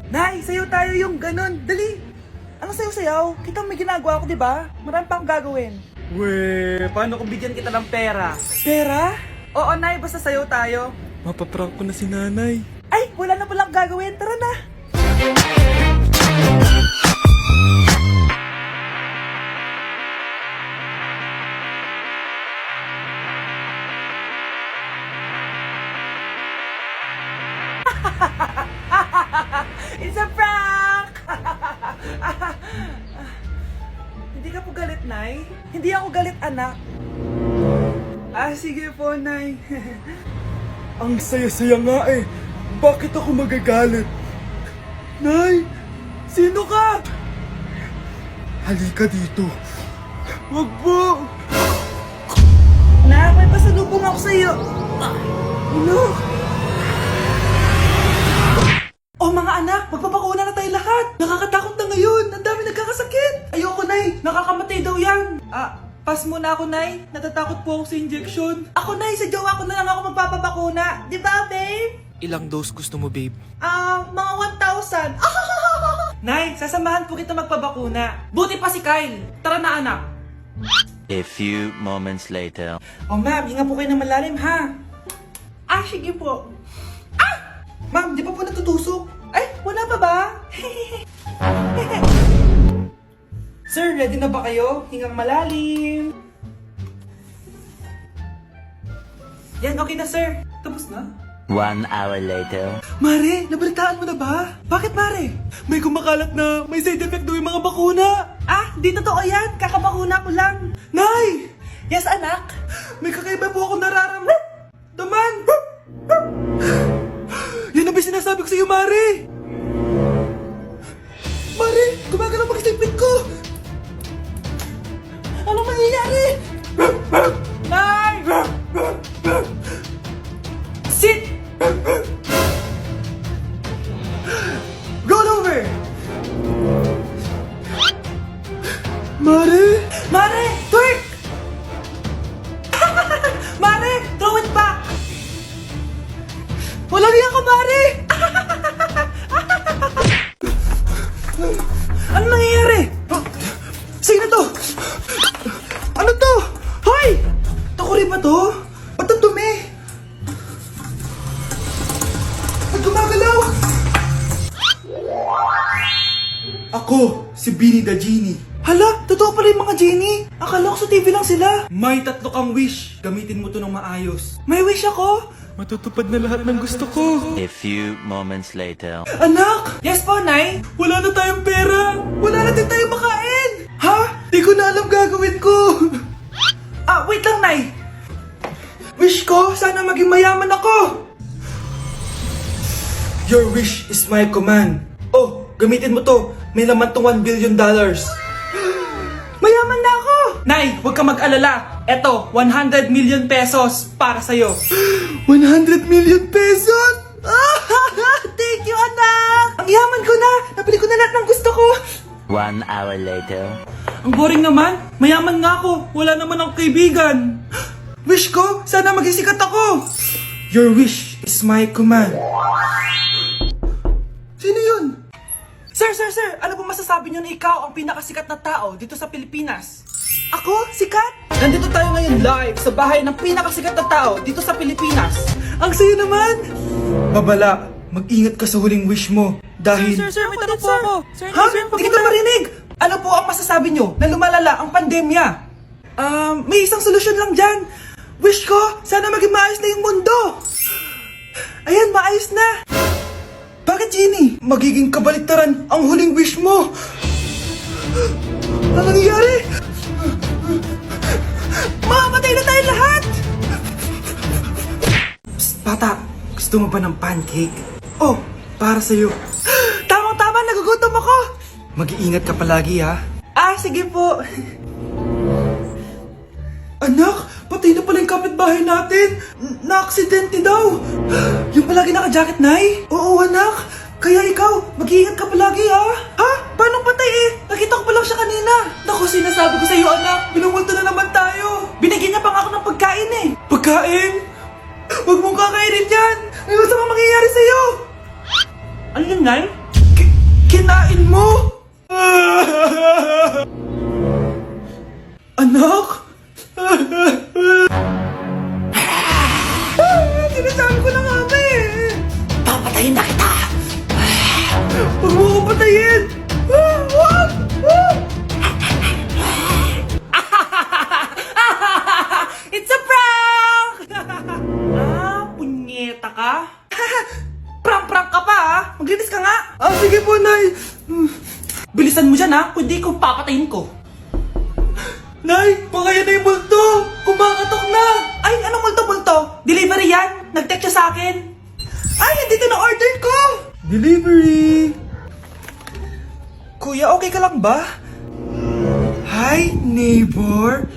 Nay, sayo tayo yung ganun. Dali! Ano sayo-sayaw? Kita may ginagawa ko, di ba? Marami pa akong gagawin. Weh, paano kung bigyan kita ng pera? Pera? Oo, Nay, basta sayo tayo. Mapaprank ko na si nanay. Ay, wala na palang gagawin. Tara na! It's a prank! Hindi ka po galit, Nay? Hindi ako galit, anak. Sige po, Nay. Ang saya-saya nga eh. Bakit ako magagalit? Nay, sino ka? Halika dito. Wag po. Nak, may pasalubong ako sa'yo. Ano? Oh mga anak, magpapakuna na tayo lahat. Nakakatakot na ngayon. Ang dami nagkakasakit. Ayoko, Nay. Nakakamatay daw yan. Pass muna ako, Nay. Natatakot po ako sa injection. Ako, Nay. Sa jowa ko na lang ako magpapabakuna. Di ba, babe? Ilang dose gusto mo, babe? Mga 1,000. Nay, sasamahan po kita magpabakuna. Buti pa si Kyle. Tara na, anak. A few moments later. Oh, ma'am, hinga po kayo ng malalim, ha? Sige po. Ma'am, di pa po natutusok? Ay, wala pa ba? Sir, ready na ba kayo? Hingang malalim. Yan, okay na, sir. Tapos na? 1 hour later. Mare, nabalitaan mo na ba? Bakit, Mare? May kumakalat na may side effect daw yung mga bakuna. Di totoo yan. Kakabakuna ko lang. Nay! Yes, anak? May kakaiba po ako nararamdaman. Yan ang ba sinasabi ko sa iyo, Mare? Mare, gumagalaw pag isipin ko. Anong mangyayari? Nay! Sit! Roll over! Mare! Mare, twerk! Mare, throw it back! Walang iya ka, Mare! Ano nangyayari? Sino to? Ano to? Hoy! Takuri ba to? Ba't ang dumi? Ba't gumagalaw? Ako, si Beanie the Genie. Hala, totoo pala yung mga genie. Akala ko sa TV lang sila. May 3 kang wish. Gamitin mo to ng maayos. May wish ako. Matutupad na lahat ng gusto ko. A few moments later. Anak! Yes po, Nay. Wala na tayong pera! Wala na din tayo makain. Ha? Di ko na alam gagawin ko! Wait lang, Nay. Wish ko, sana maging mayaman ako! Your wish is my command. Oh, gamitin mo to. May laman tong $1 billion. Mayaman na ako. Nay, huwag ka mag-alala. Eto, 100 million pesos para sa'yo. 100 million pesos? Thank you, anak. Ang yaman ko na. Nabili ko na lahat ng gusto ko. 1 hour later. Ang boring naman. Mayaman nga ako. Wala naman akong kaibigan. Wish ko, sana maging sikat ako. Your wish is my command. Sino yun? Sir, ano po masasabi niyo na ikaw ang pinakasikat na tao dito sa Pilipinas? Ako? Sikat? Nandito tayo ngayon live sa bahay ng pinakasikat na tao dito sa Pilipinas. Ang sayo naman! Babala, mag-ingat ka sa huling wish mo. Dahil... Sir, may tanong po ako. Ha? Hindi kita marinig! Ano po ang masasabi niyo na lumalala ang pandemya? May isang solusyon lang dyan. Wish ko, sana maging maayos na yung mundo. Ayan, maayos na. Bakit, Genie? Magiging kabaliktaran ang huling wish mo. Ano nangyayari? Mamamatay na tayo lahat! Psst, bata. Gusto mo ba ng pancake? Oh, para sa'yo. Tamang-tama, nagugutom ako! Mag-iingat ka palagi, ha? Sige po. Anak, patay na pala yung kapitbahay natin. Na-aksidente daw. Yung palagi naka-jacket, Nay? Oo, anak. Kaya ikaw, mag-iingat ka palagi, ha? Ha? Paano patay eh? Nakita ko pa lang siya kanina. Naku, sinasabi ko sa iyo, anak. Binumulto na naman tayo. Binigyan niya pa nga ako ng pagkain eh. Pagkain? Huwag mong kakainin yan. May masama mangyayari sa'yo. Ano yun, Nay? kinain mo? Anak? Sinasabi ko na nga ba eh. Papatayin na kita! Huwag mo ko patayin! Wag! It's a prank! Punyeta ka? Prank-prank ka pa ha? Maglinis ka nga! Sige po, Nay. Bilisan mo dyan ha, kundi kung papatayin ko. Nay, pakaya na yung multo. Kumakatok na. Ay, anong multo-multo? Delivery yan? Nag-text siya sa akin. Ay, nandito na order ko. Delivery. Kuya, okay ka lang ba? Hi, neighbor.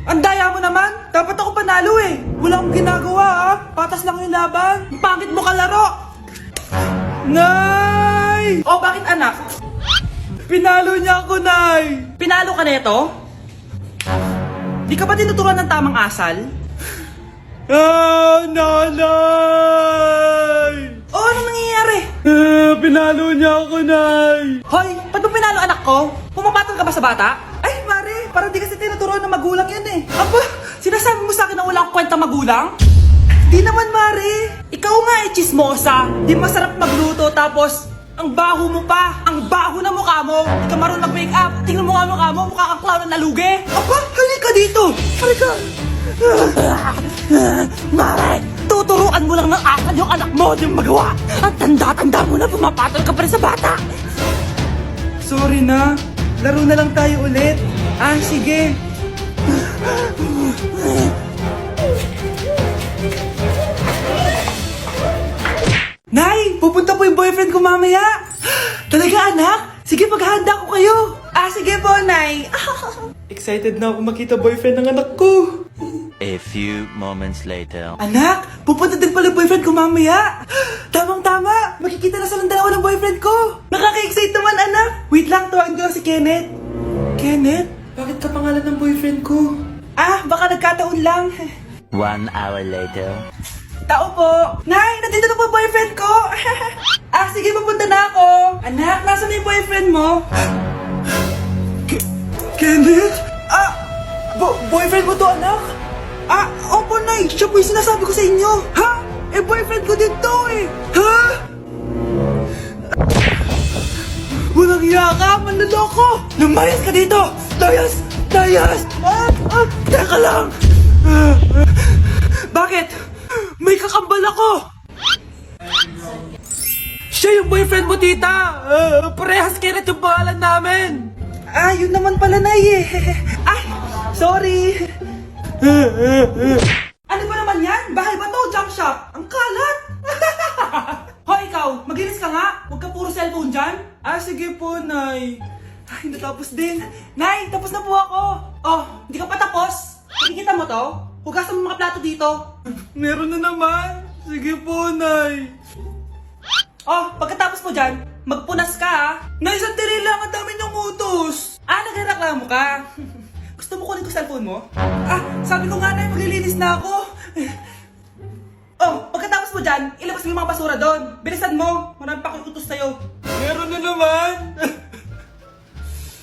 Ang daya mo naman! Dapat ako panalo eh! Wala akong ginagawa ha! Patas lang yung laban! Ang pangit mo kalaro! Nay! O bakit anak? Pinalo niya ako, Nay. Pinalo ka neto? Di ka ba tinuturuan ng tamang asal? Nanay! O anong nangyayari? Pinalo niya ako, Nay. Hoy! Ba't mo pinalo anak ko? Pumapatol ka ba sa bata? Ay Mare! Parang di kasi tinuturuan ng magulang yan eh! Aba! Sinasabi mo sa akin na wala akong kwenta magulang? Di naman Mare! Ikaw nga eh chismosa! Di masarap magluto tapos ang baho mo pa! Ang baho na mukha mo! Di ka marunong mag-make up! Tingnan mo nga mukha mo! Mukha kang clown na nalugi! Aba, halika dito. Halika. Mare! Tuturuan mo lang ng asal yung anak mo! Di mo magawa! Ang tanda-tanda mo na pumapatol ka pa rin sa bata! Sorry na. Laro na lang tayo ulit. Sige. Nay! Pupunta po yung boyfriend ko mamaya! Talaga anak? Sige paghahanda ko kayo! Sige po Nay! Excited na ako makita boyfriend ng anak ko. A few moments later. Anak! Pupunta din pala yung boyfriend ko mamaya! Tamang-tama! Makikita na silang dalawa ng boyfriend ko! Nakaka-excite naman anak! Wait lang, tawagin ko lang si Kenneth. Kenneth, bakit ka pangalan ng boyfriend ko? Baka nagkataon lang. 1 hour later. Tao po! Nay! Nandito na po yung boyfriend ko! Sige, pupunta na ako! Anak, nasa na yung boyfriend mo? Kenneth? Boyfriend mo to, anak? Opo, Nay. Siya po yung sinasabi ko sa inyo. Ha? Boyfriend ko din to eh. Ha? Walang hiya ka, manloloko. Lumayas ka dito. Layas! Layas! Teka lang. Bakit? May kakambal ako! Siya yung boyfriend mo, tita! Parehas Kenneth yung pangalan namin! Yun naman pala, Nay eh. Sorry! Ano ba naman yan? Bahay ba to? Junk shop? Ang kalat! Hoy, ikaw! Maginis ka nga! Huwag ka puro cellphone dyan! Sige po, Nay. Ay, natapos din! Nay, tapos na po ako! Oh, hindi ka pa tapos? Nakikita mo to? Hugasan mo mga plato dito! Meron na naman. Sige po, Nay. Oh, pagkatapos mo dyan, magpunas ka ha! Nay, sandali lang. Ang dami niyong utos. Nagreklamo ka? Gusto mo kunin ko cellphone mo? Sabi ko nga na, maglilinis na ako. Pagkatapos mo dyan, ilabas mo yung mga basura doon. Bilisan mo, marami pa akong utos sa'yo. Meron na naman.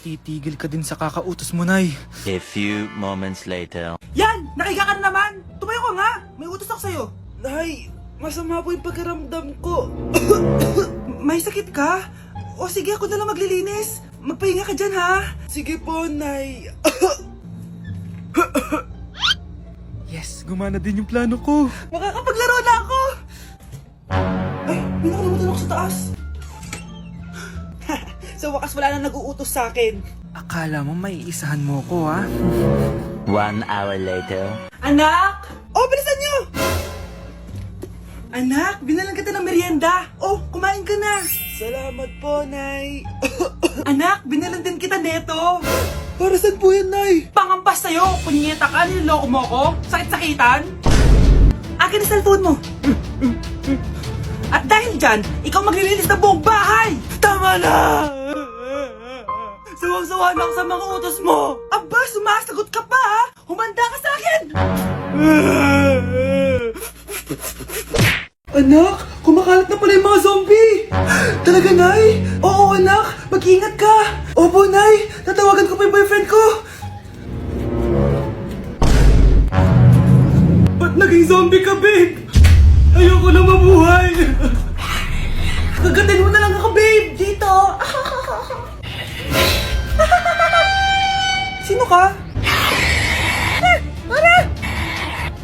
Titigil ka din sa kakautos mo, Nay. A few moments later. Yan! Nakiga ka na naman! Tumayo ka nga! May utos ako sa'yo. Nay, masama po yung pagkaramdam ko. May sakit ka? O sige, ako na lang maglilinis. Magpahinga ka dyan ha. Sige po, Nay. Yes, gumana din yung plano ko. Makakapaglaro na ako! Ay, may nakalimutan ako sa taas. Sa wakas wala na nag-uutos sa akin. Akala mo may isahan mo ko, ha? 1 hour later. Anak! Bilisan niyo! Anak, binalan kita ng merienda. Kumain ka na. Salamat po, Nay. Anak, binalan din kita neto. Para saan po yan, Nay? Pangampas sa'yo, punyeta ka, niloloko mo ko. Sakit-sakitan. Akin ang cellphone mo. At dahil dyan, ikaw maglilinis ng buong bahay. Tama na! Sawang-sawa na ako sa mga utos mo. Aba, sumasagot ka pa ha? Humanda ka sa akin. Anak, Kumakalat na pala yung mga zombie! Talaga, Nay? Oo, anak! Mag-ingat ka! Opo, Nay! Tatawagan ko pa yung boyfriend ko! Ba't naging zombie ka, babe? Ayoko na mabuhay! Kagatin mo na lang ako, babe! Dito! Sino ka?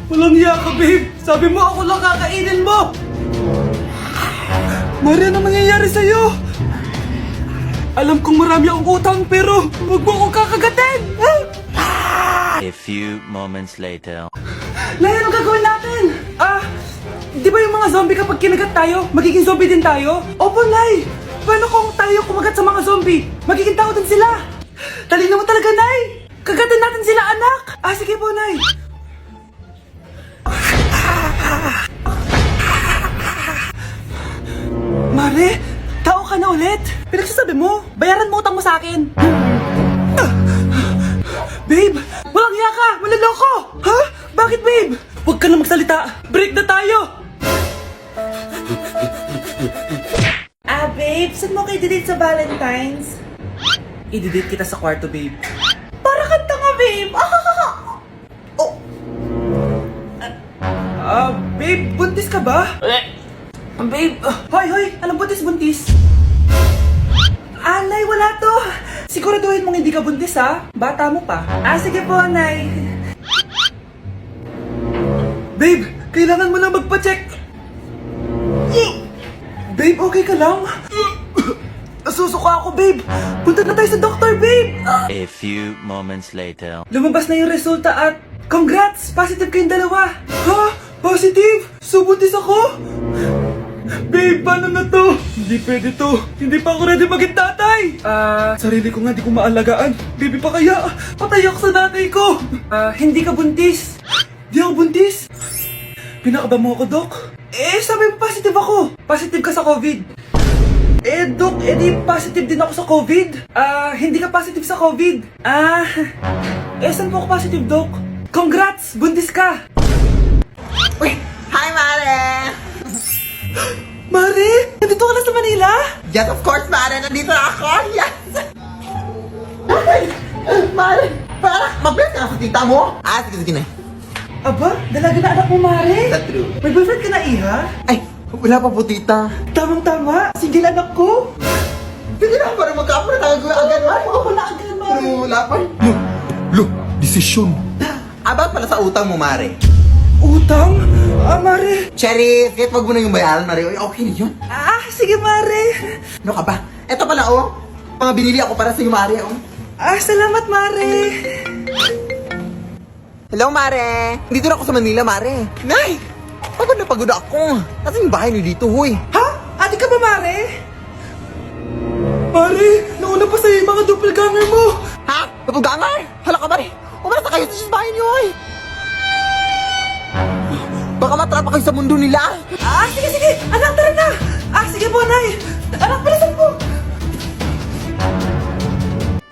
Walang hiya ka, babe! Sabi mo ako lang kakainin mo! Mare, ano mangyayari sa'yo? Alam kong marami akong utang pero huwag mo akong kakagatin! A few moments later. Nay, ano gagawin natin? Di ba yung mga zombie kapag kinagat tayo, magiging zombie din tayo? Opo, Nay! Paano kung tayo kumagat sa mga zombie? Magiging tao din sila! Talino mo talaga, Nay! Kagatin natin sila, anak! Sige po, Nay! Mare, tao ka na ulit? Pinagsasabi mo, bayaran mo utang mo sa akin. Babe, walang hiya ka! Maloloko! Ha? Bakit, babe? Huwag ka na magsalita! Break na tayo! Babe, saan mo kayo delete sa Valentine's? I-delete kita sa kwarto, babe. Para kanta nga, babe! Babe, buntis ka ba? Babe, hoy, anong buntis? Nay, wala to. Siguraduhin mong hindi ka buntis, ha? Bata mo pa. Sige po, Nay. Babe, kailangan mo na magpa-check. Babe, okay ka lang? Nasusuka ako, babe. Punta na tayo sa doktor, babe. A few moments later. Lumabas na yung resulta at congrats! Positive kayong dalawa. Ha? Positive? So buntis ako? Babe, paano na to? Hindi pwede to. Hindi pa ako ready maging tatay. Sarili ko nga di ko maalagaan. Baby pa kaya? Patay ako sa nanay ko. Hindi ka buntis. Di ako buntis. Pinakaba mo ako, Dok? Sabi mo positive ako. Positive ka sa COVID. Dok, di positive din ako sa COVID. Hindi ka positive sa COVID. Saan po ako positive, Dok? Congrats! Buntis ka! Uy! Hi, Mare! Mare! Nandito ka na sa Manila? Yes, of course, Mare! Nandito na ako! Yes! Mare! Para mag-bless ka na sa tita mo! Sige na. Aba, dalaga na anak mo, Mare. That's true. May boyfriend ka na, Iha? Ay! Wala pa po, tita. Tamang-tama, single anak ko. Sige na, parang magkapura tayo agad, Mare. Oo, wala agad, Mare. Pero wala pa. Lo! Desisyon. About pala sa utang mo, Mare. Utang? Mare. Cherry, kahit wag mo na yung bayaran, Mare. Okay na yun. Sige, Mare. Ano ka ba? Eto pala, mga binili ako para sa'yo, Mare, Salamat, Mare. Hello, Mare! Dito na ako sa Manila, Mare. Nay! Pagod na pagod ako. Nasaan yung bahay niyo dito, huy? Ha? Ate ka ba, Mare? Mare, nauna pa sa'yo yung mga doppelganger mo. Ha? Napugangar? Hala ka, Mare! Umalas na kayo sa bahay niyo, huy! Baka matrapa kayo sa mundo nila. Sige. Anak, tara na. Sige po, Nay. Anak, palasan po.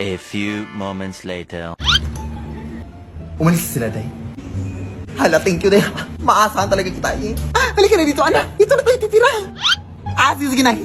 A few moments later. Umalis sila, Day. Hala, thank you, Day. Maasahan talaga kita, eh. Halika na dito, anak. Dito na tayo titira. Sige na.